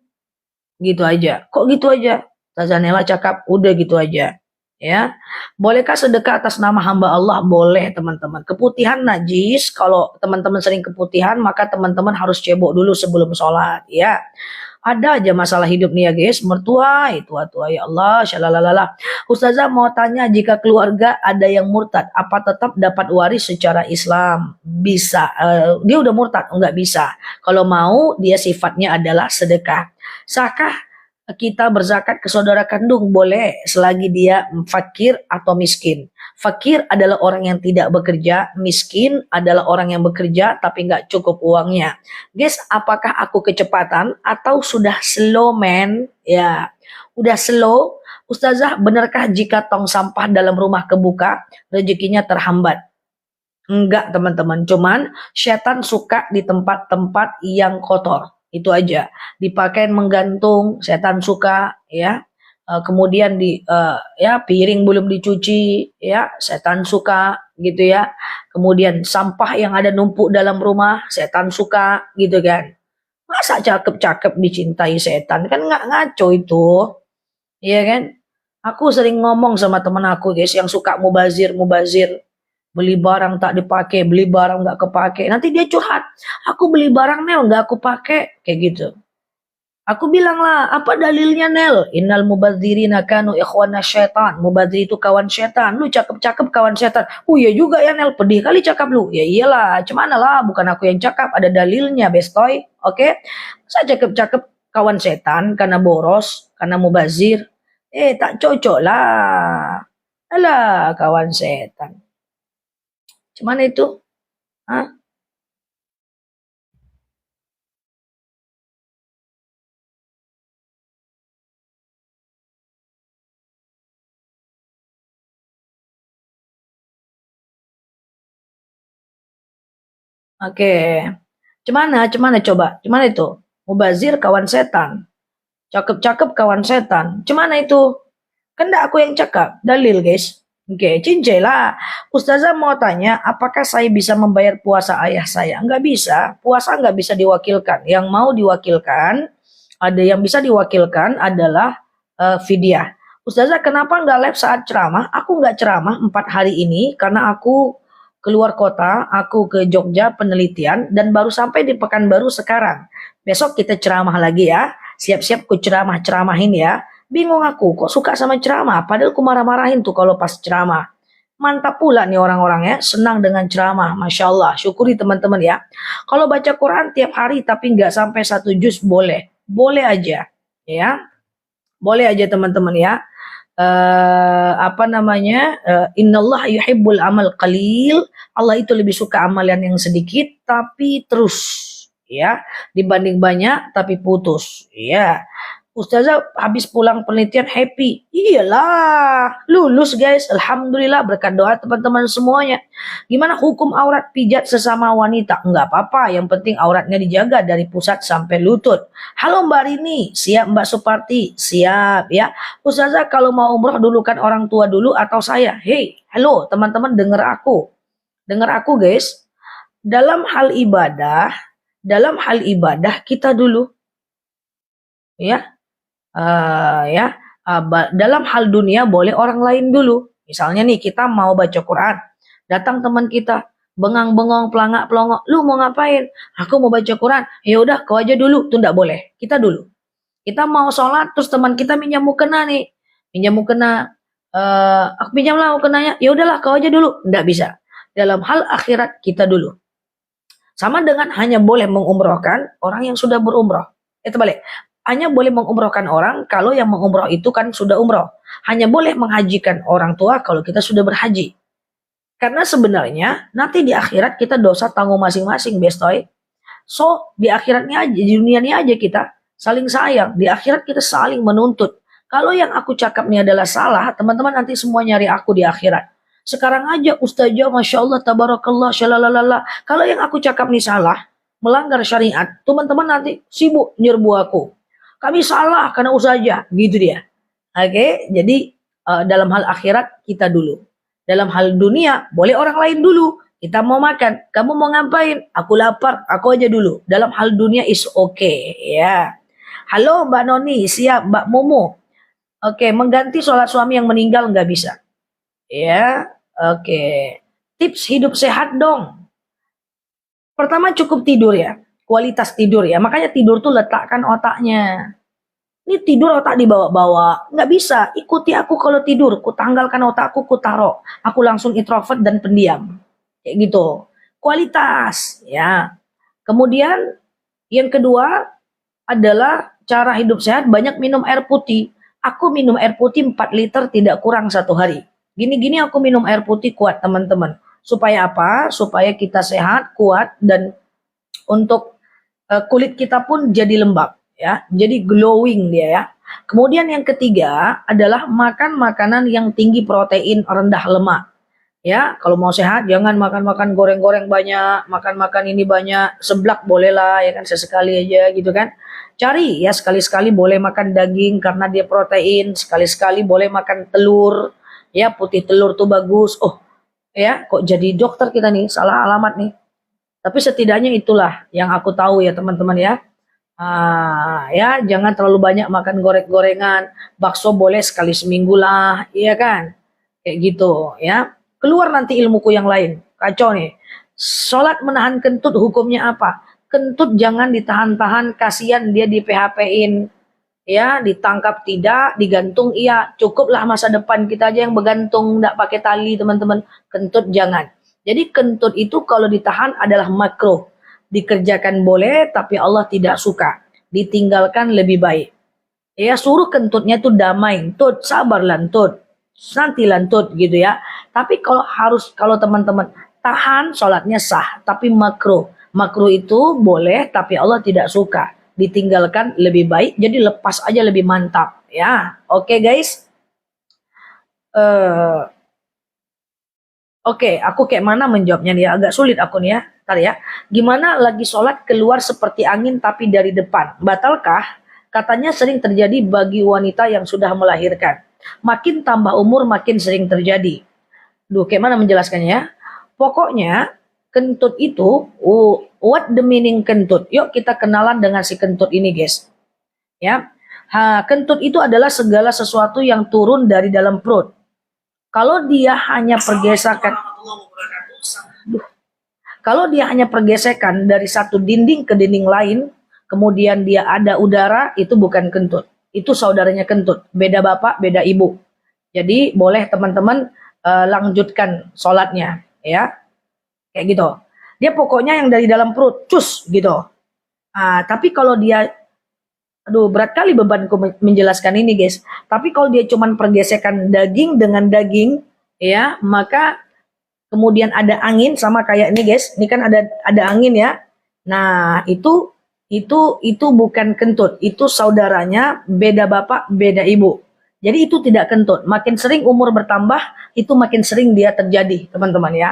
gitu aja. Kok gitu aja? Tazanela cakap, udah gitu aja. Ya, bolehkah sedekah atas nama hamba Allah? Boleh teman-teman. Keputihan najis, kalau teman-teman sering keputihan maka teman-teman harus cebok dulu sebelum sholat ya. Ada aja masalah hidup nih ya guys, mertua itu tua ya Allah, syalalala. Ustazah mau tanya, jika keluarga ada yang murtad, apa tetap dapat waris secara Islam? Bisa, dia udah murtad, enggak bisa. Kalau mau dia sifatnya adalah sedekah. Sahkah kita berzakat ke saudara kandung? Boleh, selagi dia fakir atau miskin. Fakir adalah orang yang tidak bekerja, miskin adalah orang yang bekerja tapi nggak cukup uangnya. Guys, apakah aku kecepatan atau sudah slow man? Ya, udah slow. Ustazah, benarkah jika tong sampah dalam rumah kebuka, rezekinya terhambat? Enggak teman-teman, cuman setan suka di tempat-tempat yang kotor. Itu aja. Di pakaian menggantung, setan suka ya. Kemudian ya piring belum dicuci ya, setan suka gitu ya. Kemudian sampah yang ada numpuk dalam rumah, setan suka gitu kan. Masa cakep-cakep dicintai setan? Kan nggak ngaco itu. Iya kan? Aku sering ngomong sama temen aku guys yang suka mubazir. Beli barang tak dipakai, beli barang nggak kepake. Nanti dia curhat. Aku beli barang Nel nggak aku pakai. Kayak gitu. Aku bilang lah, apa dalilnya Nel? Innal mubadzirina kanu ikhwana syaitan. Mubadzir itu kawan syaitan. Lu cakep-cakep kawan syaitan. Oh iya juga ya Nel, pedih kali cakap lu. Ya iyalah, cuman lah, bukan aku yang cakap, ada dalilnya bestoy. Oke? Saya cakep-cakep kawan setan karena boros, karena mubazir. Tak cocok lah. Alah, kawan setan. Cuman itu. Hah? Oke. Cemana coba? Cemana itu? Mubazir kawan setan. Cakep-cakep kawan setan. Cemana itu? Kan enggak aku yang cakap. Dalil guys. Oke, cincai lah. Ustazah mau tanya, apakah saya bisa membayar puasa ayah saya? Enggak bisa. Puasa enggak bisa diwakilkan. Yang mau diwakilkan, ada yang bisa diwakilkan adalah fidyah. Ustazah kenapa enggak live saat ceramah? Aku enggak ceramah 4 hari ini karena aku keluar kota, aku ke Jogja penelitian dan baru sampai di Pekanbaru sekarang. Besok kita ceramah lagi ya. Siap-siap ku ceramah-ceramahin ya. Bingung aku, kok suka sama ceramah? Padahal ku marah-marahin tuh kalau pas ceramah. Mantap pula nih orang-orang ya, senang dengan ceramah. Masya Allah, syukuri teman-teman ya. Kalau baca Quran tiap hari tapi nggak sampai 1 juz boleh. Boleh aja. Ya, boleh aja teman-teman ya. Apa namanya? Innallah yuhibbul amal qalil. Allah itu lebih suka amalan yang sedikit tapi terus. Ya, dibanding banyak tapi putus. Ya. Ustazah habis pulang penelitian happy. Iyalah, lulus guys. Alhamdulillah berkat doa teman-teman semuanya. Gimana hukum aurat pijat sesama wanita? Enggak apa-apa, yang penting auratnya dijaga dari pusat sampai lutut. Halo Mbak Rini, siap Mbak Suparti? Siap ya. Ustazah kalau mau umroh dulu kan orang tua dulu atau saya? Hey, halo teman-teman dengar aku. Dengar aku guys. Dalam hal ibadah kita dulu ya. Ya, dalam hal dunia boleh orang lain dulu. Misalnya nih kita mau baca Quran, datang teman kita, bengang-bengong, pelangak-pelongok, lu mau ngapain? Aku mau baca Quran. Ya udah, kau aja dulu. Itu enggak boleh. Kita dulu. Kita mau sholat, terus teman kita minjam mukena nih, minjam mukena. Aku pinjam lah mukenanya. Ya udahlah, kau aja dulu. Enggak bisa. Dalam hal akhirat kita dulu. Sama dengan hanya boleh mengumrohkan orang yang sudah berumroh. Itu balik. Hanya boleh mengumrohkan orang kalau yang mengumroh itu kan sudah umroh. Hanya boleh menghajikan orang tua kalau kita sudah berhaji. Karena sebenarnya nanti di akhirat kita dosa tanggung masing-masing, bestoy. So, di akhiratnya aja, di dunia ini aja kita saling sayang. Di akhirat kita saling menuntut. Kalau yang aku cakap ini adalah salah, teman-teman nanti semua nyari aku di akhirat. Sekarang aja Ustazah, Masya Allah, Tabarakallah, Shalalalala. Kalau yang aku cakap ini salah, melanggar syariat, teman-teman nanti sibuk nyerbu aku. Kami salah karena Ustazah, gitu dia. Oke, jadi dalam hal akhirat kita dulu. Dalam hal dunia, boleh orang lain dulu. Kita mau makan, kamu mau ngapain? Aku lapar, aku aja dulu. Dalam hal dunia is okay, ya. Halo Mbak Noni, siap Mbak Momo. Oke, mengganti sholat suami yang meninggal nggak bisa. Ya, oke. Tips hidup sehat dong. Pertama cukup tidur ya, kualitas tidur ya. Makanya tidur tuh letakkan otaknya. Ini tidur otak dibawa-bawa, nggak bisa. Ikuti aku kalau tidur, ku tanggalkan otakku, ku taruh. Aku langsung introvert dan pendiam, kayak gitu. Kualitas, ya. Kemudian yang kedua adalah cara hidup sehat, banyak minum air putih. Aku minum air putih 4 liter tidak kurang 1 hari. Gini-gini aku minum air putih kuat teman-teman. Supaya apa? Supaya kita sehat, kuat, dan untuk kulit kita pun jadi lembab. Ya, jadi glowing dia ya. Kemudian yang ketiga adalah makan makanan yang tinggi protein, rendah lemak. Ya, kalau mau sehat jangan makan-makan goreng-goreng banyak, makan-makan ini banyak, seblak boleh lah ya kan sesekali aja gitu kan. Cari ya sekali-sekali boleh makan daging karena dia protein, sekali-sekali boleh makan telur. Ya, putih telur tuh bagus. Oh, ya, kok jadi dokter kita nih, salah alamat nih. Tapi setidaknya itulah yang aku tahu ya teman-teman ya. Ya jangan terlalu banyak makan gorengan, bakso boleh sekali seminggu lah, iya kan? Kayak gitu ya. Keluar nanti ilmuku yang lain. Kacau nih. Sholat menahan kentut hukumnya apa? Kentut jangan ditahan-tahan, kasihan dia di PHP-in. Ya, ditangkap tidak, digantung iya. Cukuplah masa depan kita aja yang bergantung, tidak pakai tali teman-teman. Kentut jangan. Jadi kentut itu kalau ditahan adalah makruh. Dikerjakan boleh, tapi Allah tidak suka. Ditinggalkan lebih baik. Ya suruh kentutnya tuh damai, tut sabar lantut, nanti lantut gitu ya. Tapi kalau teman-teman tahan sholatnya sah, tapi makruh. Makruh itu boleh, tapi Allah tidak suka. Ditinggalkan lebih baik, jadi lepas aja lebih mantap ya. Oke guys. Eh Oke, aku kayak mana menjawabnya nih? Agak sulit aku nih ya. Ntar ya. Gimana lagi sholat keluar seperti angin tapi dari depan? Batalkah? Katanya sering terjadi bagi wanita yang sudah melahirkan. Makin tambah umur makin sering terjadi. Duh, kayak mana menjelaskannya ya? Pokoknya kentut itu, what the meaning kentut? Yuk kita kenalan dengan si kentut ini guys. Ya, kentut itu adalah segala sesuatu yang turun dari dalam perut. Kalau dia hanya pergesekan, kalau dia hanya pergesekan dari satu dinding ke dinding lain, kemudian dia ada udara, itu bukan kentut. Itu saudaranya kentut. Beda bapak, beda ibu. Jadi boleh teman-teman lanjutkan sholatnya, ya, kayak gitu. Dia pokoknya yang dari dalam perut, cus gitu. Tapi kalau dia, aduh berat kali bebanku menjelaskan ini guys. Tapi kalau dia cuman pergesekan daging dengan daging, ya, maka kemudian ada angin sama kayak ini guys. Ini kan ada angin ya. Nah, itu bukan kentut, itu saudaranya beda bapak, beda ibu. Jadi itu tidak kentut. Makin sering umur bertambah, itu makin sering dia terjadi, teman-teman ya.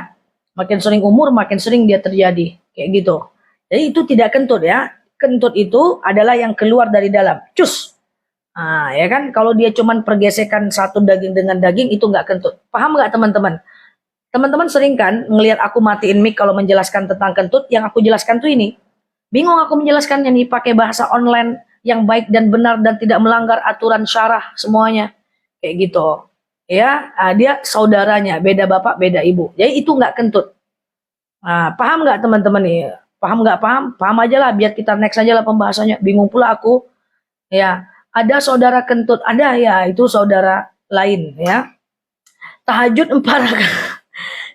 Makin sering umur, makin sering dia terjadi, kayak gitu. Jadi itu tidak kentut ya. Kentut itu adalah yang keluar dari dalam. Cus. Ya kan, kalau dia cuman pergesekan satu daging dengan daging, itu nggak kentut. Paham nggak teman-teman? Teman-teman sering kan ngelihat aku matiin mic kalau menjelaskan tentang kentut, yang aku jelaskan tuh ini. Bingung aku menjelaskannya nih pakai bahasa online yang baik dan benar dan tidak melanggar aturan syarah semuanya. Kayak gitu. Ya, dia saudaranya, beda bapak, beda ibu. Jadi itu nggak kentut. Paham nggak teman-teman nih? Paham nggak paham? Paham aja lah, biar kita next aja lah pembahasannya. Bingung pula aku. Ya, ada saudara kentut, ada ya, itu saudara lain ya. Tahajud 4 rakaat.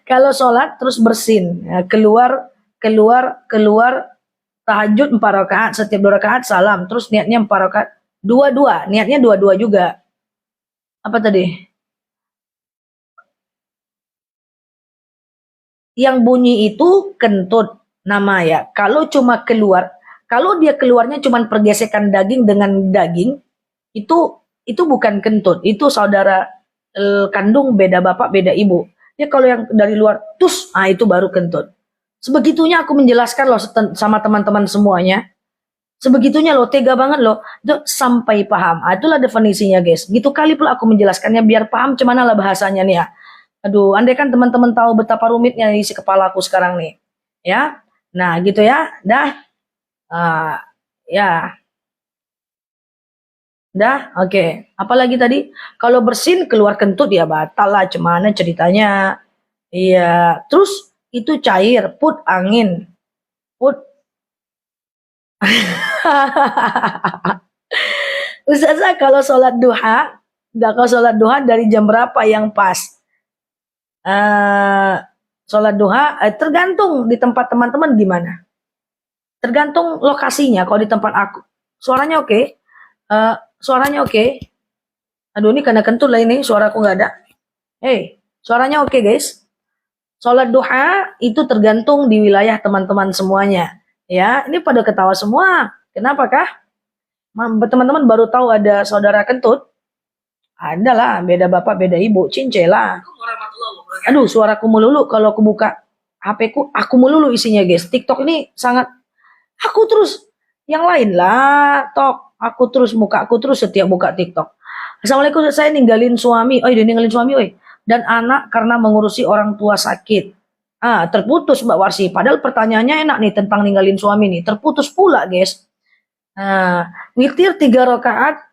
Kalau sholat terus bersin, ya, keluar tahajud 4 rakaat, setiap 2 rakaat salam, terus niatnya 4 rakaat, dua-dua, niatnya dua-dua juga. Apa tadi? Yang bunyi itu kentut nama ya. Kalau cuma keluar, kalau dia keluarnya cuma pergesekan daging dengan daging, itu bukan kentut, itu saudara kandung beda bapak beda ibu. Ya kalau yang dari luar tus, itu baru kentut. Sebegitunya aku menjelaskan loh sama teman-teman semuanya. Sebegitunya loh, tega banget loh. Itu sampai paham. Itulah definisinya guys. Gitu kali pula aku menjelaskannya biar paham cuman lah bahasanya nih ya. Aduh, andai kan teman-teman tahu betapa rumitnya isi kepala aku sekarang nih. Ya. Nah, gitu ya. Dah. Ya. Dah, oke. Apalagi tadi? Kalau bersin keluar kentut ya batal lah. Cuman ceritanya. Iya. Terus itu cair, put angin. Put. Ustazah kalau sholat duha dari jam berapa yang pas? Sholat duha tergantung di tempat teman-teman gimana. Tergantung lokasinya. Kalau di tempat aku, suaranya oke. Suaranya oke. Aduh ini karena kentut lah ini, suaraku nggak ada. Suaranya oke guys. Sholat duha itu tergantung di wilayah teman-teman semuanya. Ya, ini pada ketawa semua. Kenapa kah? Teman-teman baru tahu ada saudara kentut? Ada lah, beda bapak, beda ibu, cincela. Aduh, suaraku melulu kalau aku buka HP ku, aku melulu isinya guys. TikTok ini sangat, aku terus, yang lain lah, aku terus, muka aku terus setiap buka TikTok. Assalamualaikum, saya ninggalin suami, dia ninggalin suami, dan anak karena mengurusi orang tua sakit. Terputus Mbak Warsi. Padahal pertanyaannya enak nih tentang ninggalin suami nih. Terputus pula guys. Nah, witir 3 rakaat,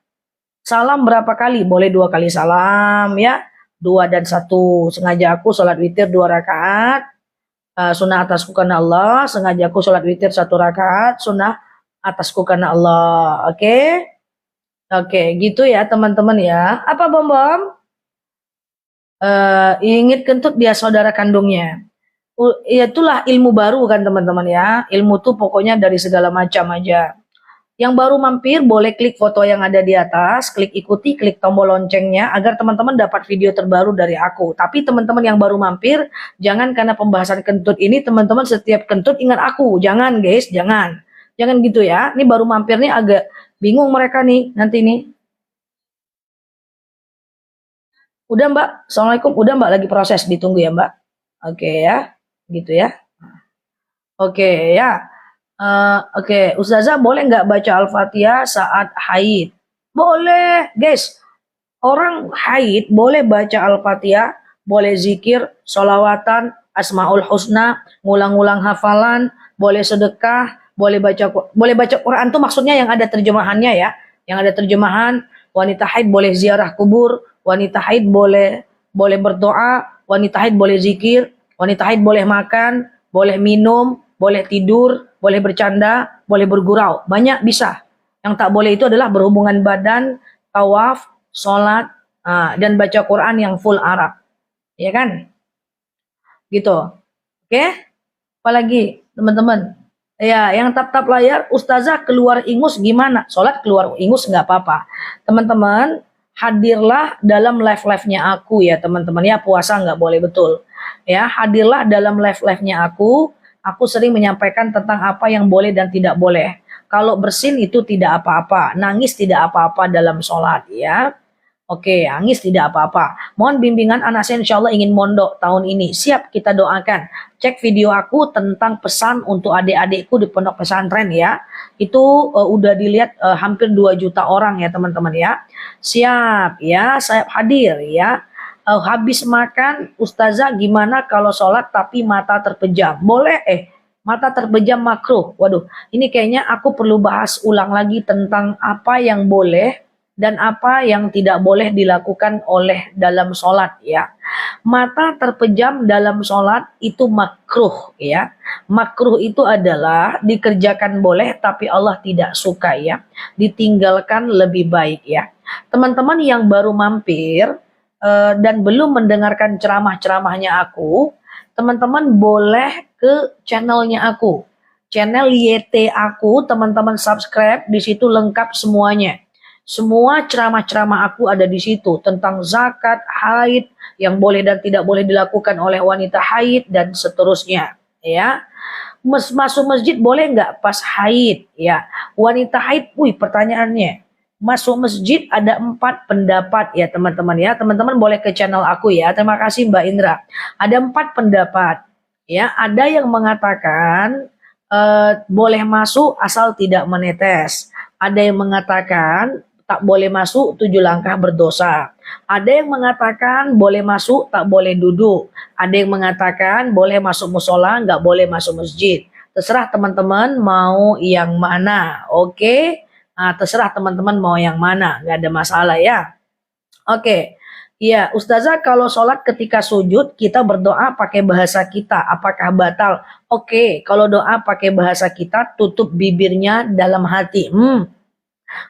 salam berapa kali? Boleh 2 kali salam ya. 2 dan 1. Sengaja aku sholat witir 2 rakaat. Sunnah atasku karena Allah. Sengaja aku sholat witir 1 rakaat. Sunnah atasku karena Allah. Oke? Oke, gitu ya teman-teman ya. Apa bom bom? Ingit kentut dia saudara kandungnya. Itulah ilmu baru kan teman-teman ya. Ilmu tuh pokoknya dari segala macam aja. Yang baru mampir boleh klik foto yang ada di atas, klik ikuti, klik tombol loncengnya agar teman-teman dapat video terbaru dari aku. Tapi teman-teman yang baru mampir, jangan karena pembahasan kentut ini teman-teman setiap kentut ingat aku. Jangan guys, jangan. Jangan gitu ya. Ini baru mampir nih agak bingung mereka nih nanti nih. Udah Mbak, Assalamualaikum. Udah Mbak, lagi proses, ditunggu ya Mbak. Oke ya, gitu ya. Oke ya. Oke, Ustazah boleh nggak baca Al-Fatihah saat haid? Boleh, guys. Orang haid boleh baca Al-Fatihah, boleh zikir, sholawatan, Asmaul Husna, ngulang-ngulang hafalan, boleh sedekah, boleh baca Quran tuh maksudnya yang ada terjemahannya ya. Yang ada terjemahan, wanita haid boleh ziarah kubur, wanita haid boleh boleh berdoa, wanita haid boleh zikir, wanita haid boleh makan, boleh minum, boleh tidur, boleh bercanda, boleh bergurau. Banyak bisa. Yang tak boleh itu adalah berhubungan badan, tawaf, sholat, dan baca Quran yang full Arab. Ya kan? Gitu. Oke? Apalagi teman-teman? Ya, yang tap-tap layar, Ustazah keluar ingus gimana? Sholat keluar ingus nggak apa-apa. Teman-teman, hadirlah dalam live-live-nya aku ya teman-teman. Ya, puasa nggak boleh betul. Ya, hadirlah dalam live-live-nya aku. Aku sering menyampaikan tentang apa yang boleh dan tidak boleh. Kalau bersin itu tidak apa-apa, nangis tidak apa-apa dalam sholat ya. Oke, nangis tidak apa-apa. Mohon bimbingan anak saya insya Allah ingin mondok tahun ini. Siap kita doakan. Cek video aku tentang pesan untuk adik-adikku di pondok pesantren ya. Itu udah dilihat hampir 2 juta orang ya teman-teman ya. Siap ya, saya hadir ya. Habis makan, Ustazah gimana kalau sholat tapi mata terpejam? Boleh mata terpejam makruh. Waduh, ini kayaknya aku perlu bahas ulang lagi tentang apa yang boleh dan apa yang tidak boleh dilakukan oleh dalam sholat ya. Mata terpejam dalam sholat itu makruh ya. Makruh itu adalah dikerjakan boleh tapi Allah tidak suka ya. Ditinggalkan lebih baik ya. Teman-teman yang baru mampir dan belum mendengarkan ceramah-ceramahnya aku, teman-teman boleh ke channelnya aku. Channel YT aku, teman-teman subscribe, di situ lengkap semuanya. Semua ceramah-ceramah aku ada di situ tentang zakat, haid, yang boleh dan tidak boleh dilakukan oleh wanita haid dan seterusnya. Ya, masuk masjid boleh nggak pas haid? Ya, wanita haid. Pertanyaannya, masuk masjid ada 4 pendapat ya teman-teman ya. Teman-teman boleh ke channel aku ya. Terima kasih Mbak Indra. Ada 4 pendapat. Ya, ada yang mengatakan boleh masuk asal tidak menetes. Ada yang mengatakan tak boleh masuk 7 langkah berdosa. Ada yang mengatakan boleh masuk tak boleh duduk. Ada yang mengatakan boleh masuk musola, nggak boleh masuk masjid. Terserah teman-teman mau yang mana, oke? Terserah teman-teman mau yang mana, nggak ada masalah ya. Oke. Ya, Ustazah kalau sholat ketika sujud kita berdoa pakai bahasa kita, apakah batal? Oke, kalau doa pakai bahasa kita tutup bibirnya dalam hati.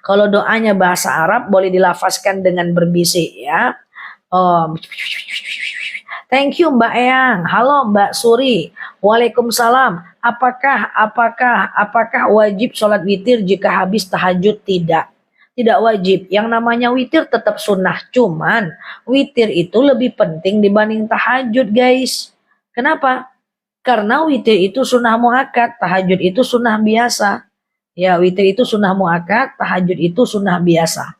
Kalau doanya bahasa Arab boleh dilafazkan dengan berbisik ya. Thank you Mbak Eyang. Halo Mbak Suri. Waalaikumsalam. Apakah wajib sholat witir jika habis tahajud? Tidak. Tidak wajib. Yang namanya witir tetap sunnah. Cuman witir itu lebih penting dibanding tahajud guys. Kenapa? Karena witir itu sunnah muakkad, tahajud itu sunnah biasa. Ya, witir itu sunnah muakkad, tahajud itu sunnah biasa.